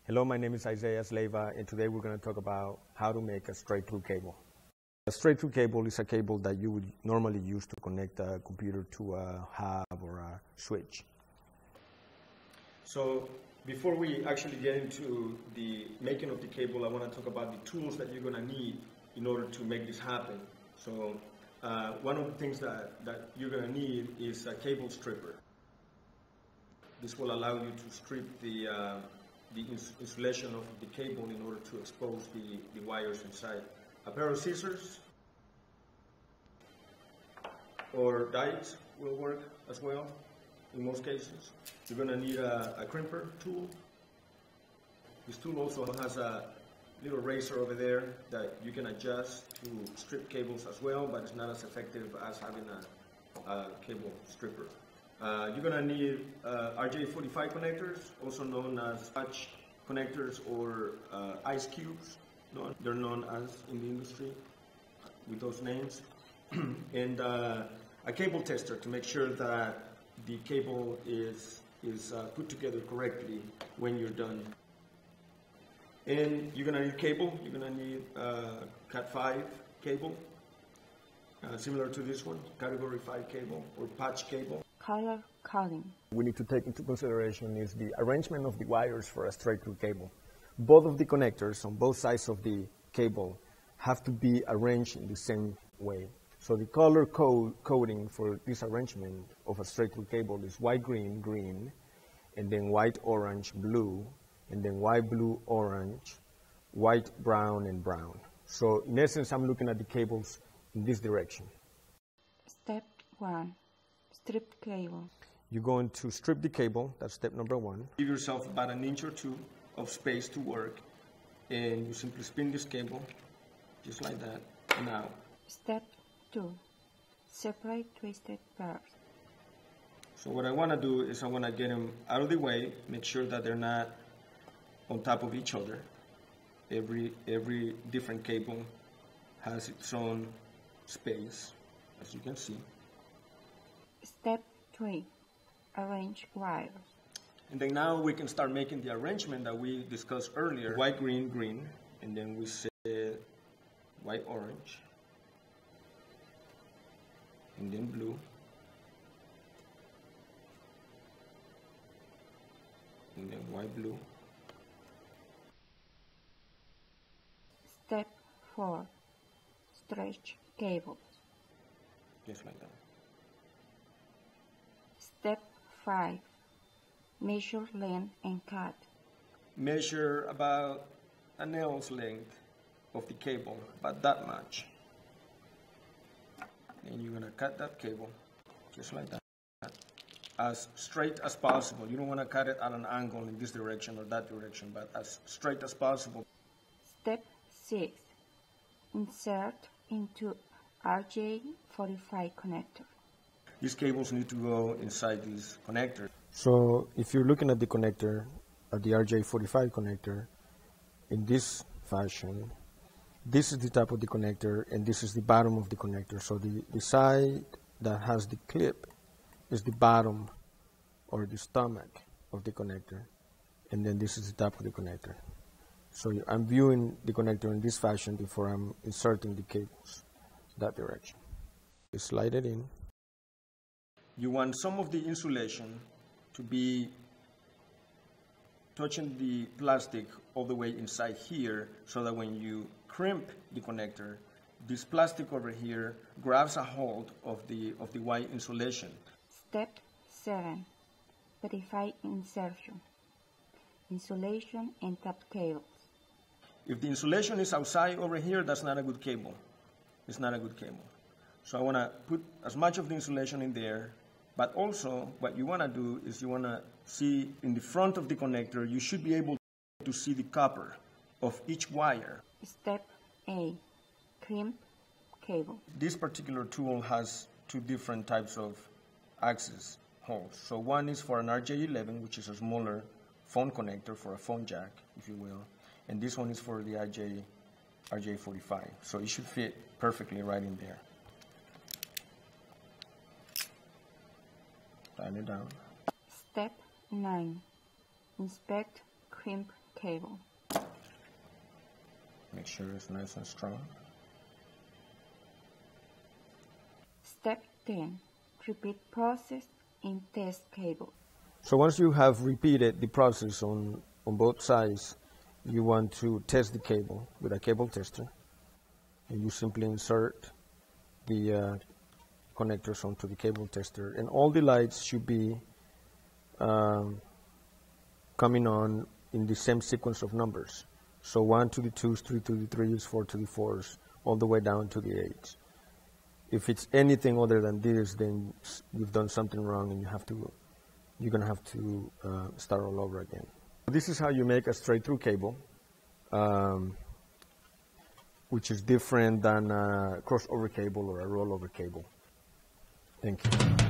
Hello, my name is Isaiah Sleva, and today we're going to talk about how to make a straight-through cable. A straight-through cable is a cable that you would normally use to connect a computer to a hub or a switch. So before we actually get into the making of the cable, I want to talk about the tools that you're going to need in order to make this happen. So one of the things that you're going to need is a cable stripper. This will allow you to strip the insulation of the cable in order to expose the wires inside. A pair of scissors or dies will work as well in most cases. You're going to need a crimper tool. This tool also has a little razor over there that you can adjust to strip cables as well, but it's not as effective as having a cable stripper. You're going to need RJ45 connectors, also known as patch connectors or ice cubes. They're known as in the industry with those names. And a cable tester to make sure that the cable is put together correctly when you're done. And you're going to need cable. You're going to need Cat5 cable, similar to this one, Category 5 cable or patch cable. Color coding. We need to take into consideration is the arrangement of the wires for a straight-through cable. Both of the connectors on both sides of the cable have to be arranged in the same way. So the color coding for this arrangement of a straight-through cable is white, green, green, and then white, orange, blue, and then white, blue, orange, white, brown, and brown. So in essence, I'm looking at the cables in this direction. Step 1. Strip cable. You're going to strip the cable, that's step number 1. Give yourself about an inch or two of space to work, and you simply spin this cable, just like that, and out. Step 2. Separate twisted pairs. So what I want to do is I want to get them out of the way, make sure that they're not on top of each other. Every different cable has its own space, as you can see. Step 3. Arrange wires. And then now we can start making the arrangement that we discussed earlier. White, green, green, and then we said white, orange, and then blue, and then white, blue. Step 4. Stretch cables. Just like that. Step 5. Measure length and cut. Measure about a nail's length of the cable, about that much. And you're going to cut that cable, just like that, as straight as possible. You don't want to cut it at an angle in this direction or that direction, but as straight as possible. Step 6. Insert into RJ45 connector. These cables need to go inside these connectors. So if you're looking at the connector, at the RJ45 connector, in this fashion, this is the top of the connector and this is the bottom of the connector. So the side that has the clip is the bottom or the stomach of the connector, and then this is the top of the connector. So I'm viewing the connector in this fashion before I'm inserting the cables that direction. You slide it in. You want some of the insulation to be touching the plastic all the way inside here, so that when you crimp the connector, this plastic over here grabs a hold of the white insulation. Step 7. Verify insertion. Insulation and top cables. If the insulation is outside over here, that's not a good cable. It's not a good cable. So I want to put as much of the insulation in there. But also, what you want to do is you want to see in the front of the connector, you should be able to see the copper of each wire. Step A. Crimp cable. This particular tool has two different types of access holes. So one is for an RJ11, which is a smaller phone connector for a phone jack, if you will. And this one is for the RJ45. So it should fit perfectly right in there. Tighten it down. Step 9. Inspect crimp cable. Make sure it's nice and strong. Step 10. Repeat process in test cable. So once you have repeated the process on both sides, you want to test the cable with a cable tester. And you simply insert the connectors onto the cable tester. And all the lights should be coming on in the same sequence of numbers. So 1 to the 2s, 3 to the 3s, 4 to the 4s, all the way down to the 8s. If it's anything other than this, then you've done something wrong and you're going to have to start all over again. This is how you make a straight-through cable, which is different than a crossover cable or a rollover cable. Thank you.